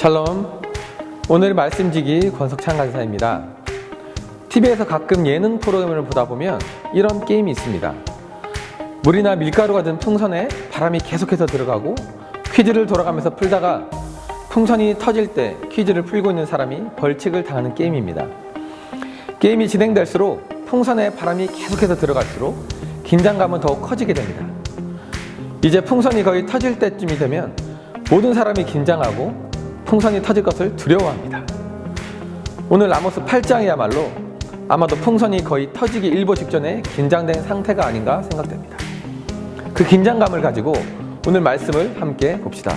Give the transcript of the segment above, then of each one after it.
샬롬. 오늘 말씀지기 권석찬 간사입니다. TV에서 가끔 예능 프로그램을 보다 보면 이런 게임이 있습니다. 물이나 밀가루가 든 풍선에 바람이 계속해서 들어가고 퀴즈를 돌아가면서 풀다가 풍선이 터질 때 퀴즈를 풀고 있는 사람이 벌칙을 당하는 게임입니다. 게임이 진행될수록 풍선에 바람이 계속해서 들어갈수록 긴장감은 더욱 커지게 됩니다. 이제 풍선이 거의 터질 때쯤이 되면 모든 사람이 긴장하고 풍선이 터질 것을 두려워합니다. 오늘 아모스 8장이야말로 아마도 풍선이 거의 터지기 일보 직전에 긴장된 상태가 아닌가 생각됩니다. 그 긴장감을 가지고 오늘 말씀을 함께 봅시다.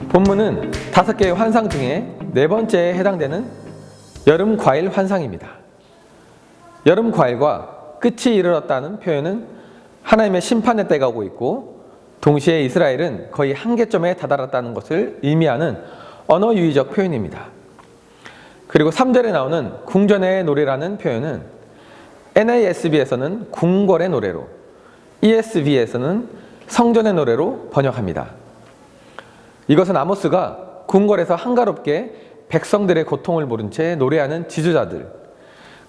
본문은 5개의 환상 중에 4번째에 해당되는 여름 과일 환상입니다. 여름 과일과 끝이 이르렀다는 표현은 하나님의 심판의 때가 오고 있고 동시에 이스라엘은 거의 한계점에 다다랐다는 것을 의미하는 언어유희적 표현입니다. 그리고 3절에 나오는 궁전의 노래라는 표현은 NASB에서는 궁궐의 노래로, ESV에서는 성전의 노래로 번역합니다. 이것은 아모스가 궁궐에서 한가롭게 백성들의 고통을 모른 채 노래하는 지주자들,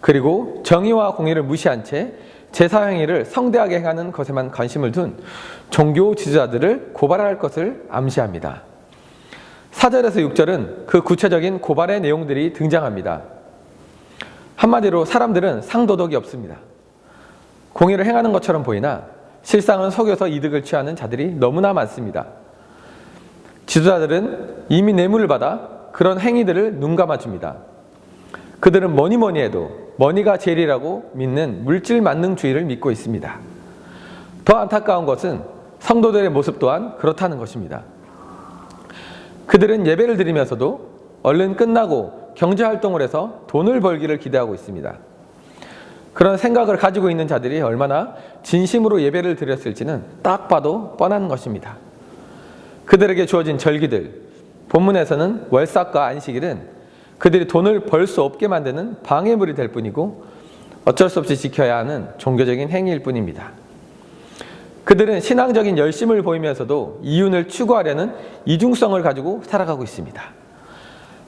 그리고 정의와 공의를 무시한 채 제사 행위를 성대하게 행하는 것에만 관심을 둔 종교 지주자들을 고발할 것을 암시합니다. 4절에서 6절은 그 구체적인 고발의 내용들이 등장합니다. 한마디로 사람들은 상도덕이 없습니다. 공의를 행하는 것처럼 보이나 실상은 속여서 이득을 취하는 자들이 너무나 많습니다. 지도자들은 이미 뇌물을 받아 그런 행위들을 눈감아줍니다. 그들은 뭐니 해도 머니가 제일이라고 믿는 물질 만능주의를 믿고 있습니다. 더 안타까운 것은 성도들의 모습 또한 그렇다는 것입니다. 그들은 예배를 드리면서도 얼른 끝나고 경제활동을 해서 돈을 벌기를 기대하고 있습니다. 그런 생각을 가지고 있는 자들이 얼마나 진심으로 예배를 드렸을지는 딱 봐도 뻔한 것입니다. 그들에게 주어진 절기들, 본문에서는 월삭과 안식일은 그들이 돈을 벌 수 없게 만드는 방해물이 될 뿐이고 어쩔 수 없이 지켜야 하는 종교적인 행위일 뿐입니다. 그들은 신앙적인 열심을 보이면서도 이윤을 추구하려는 이중성을 가지고 살아가고 있습니다.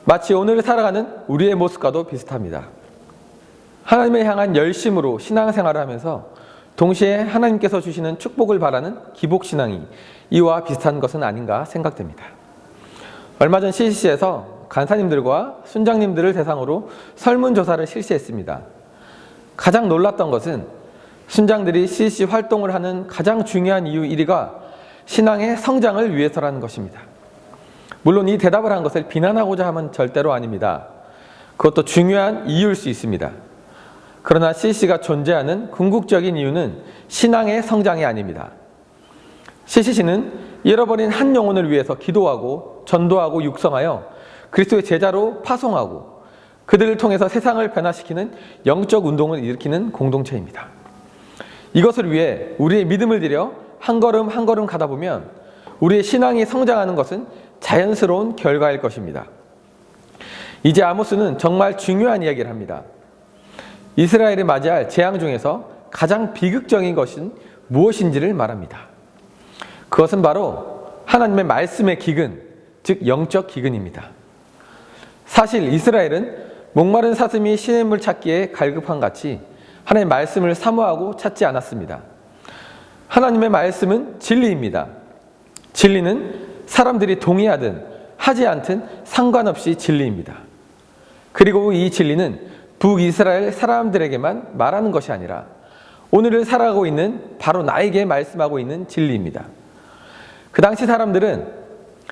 마치 오늘 살아가는 우리의 모습과도 비슷합니다. 하나님을 향한 열심으로 신앙생활을 하면서 동시에 하나님께서 주시는 축복을 바라는 기복신앙이 이와 비슷한 것은 아닌가 생각됩니다. 얼마 전 CCC에서 간사님들과 순장님들을 대상으로 설문조사를 실시했습니다. 가장 놀랐던 것은 순장들이 CCC 활동을 하는 가장 중요한 이유 1위가 신앙의 성장을 위해서라는 것입니다. 물론 이 대답을 한 것을 비난하고자 하면 절대로 아닙니다. 그것도 중요한 이유일 수 있습니다. 그러나 CCC가 존재하는 궁극적인 이유는 신앙의 성장이 아닙니다. CCC는 잃어버린 한 영혼을 위해서 기도하고 전도하고 육성하여 그리스도의 제자로 파송하고 그들을 통해서 세상을 변화시키는 영적 운동을 일으키는 공동체입니다. 이것을 위해 우리의 믿음을 들여 한 걸음 한 걸음 가다 보면 우리의 신앙이 성장하는 것은 자연스러운 결과일 것입니다. 이제 아모스는 정말 중요한 이야기를 합니다. 이스라엘이 맞이할 재앙 중에서 가장 비극적인 것은 무엇인지를 말합니다. 그것은 바로 하나님의 말씀의 기근, 즉 영적 기근입니다. 사실 이스라엘은 목마른 사슴이 시냇물 찾기에 갈급한 같이 하나님의 말씀을 사모하고 찾지 않았습니다. 하나님의 말씀은 진리입니다. 진리는 사람들이 동의하든 하지 않든 상관없이 진리입니다. 그리고 이 진리는 북이스라엘 사람들에게만 말하는 것이 아니라 오늘을 살아가고 있는 바로 나에게 말씀하고 있는 진리입니다. 그 당시 사람들은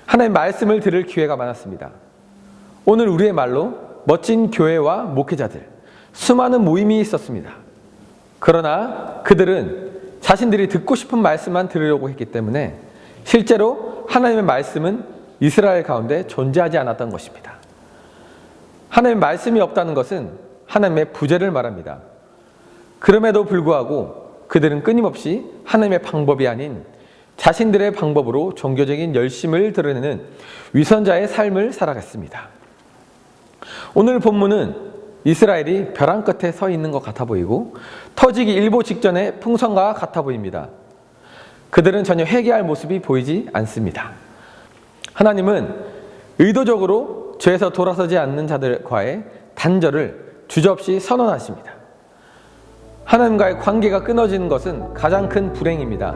하나님의 말씀을 들을 기회가 많았습니다. 오늘 우리의 말로 멋진 교회와 목회자들, 수많은 모임이 있었습니다. 그러나 그들은 자신들이 듣고 싶은 말씀만 들으려고 했기 때문에 실제로 하나님의 말씀은 이스라엘 가운데 존재하지 않았던 것입니다. 하나님의 말씀이 없다는 것은 하나님의 부재를 말합니다. 그럼에도 불구하고 그들은 끊임없이 하나님의 방법이 아닌 자신들의 방법으로 종교적인 열심을 드러내는 위선자의 삶을 살아갔습니다. 오늘 본문은 이스라엘이 벼랑 끝에 서 있는 것 같아 보이고 터지기 일보 직전의 풍선과 같아 보입니다. 그들은 전혀 회개할 모습이 보이지 않습니다. 하나님은 의도적으로 죄에서 돌아서지 않는 자들과의 단절을 주저없이 선언하십니다. 하나님과의 관계가 끊어지는 것은 가장 큰 불행입니다.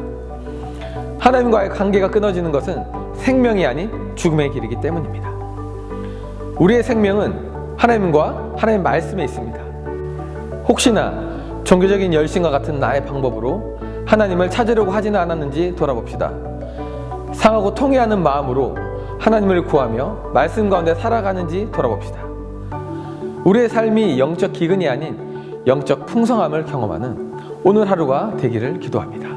하나님과의 관계가 끊어지는 것은 생명이 아닌 죽음의 길이기 때문입니다. 우리의 생명은 하나님과 하나님의 말씀에 있습니다. 혹시나 종교적인 열심과 같은 나의 방법으로 하나님을 찾으려고 하지는 않았는지 돌아봅시다. 상하고 통회하는 마음으로 하나님을 구하며 말씀 가운데 살아가는지 돌아봅시다. 우리의 삶이 영적 기근이 아닌 영적 풍성함을 경험하는 오늘 하루가 되기를 기도합니다.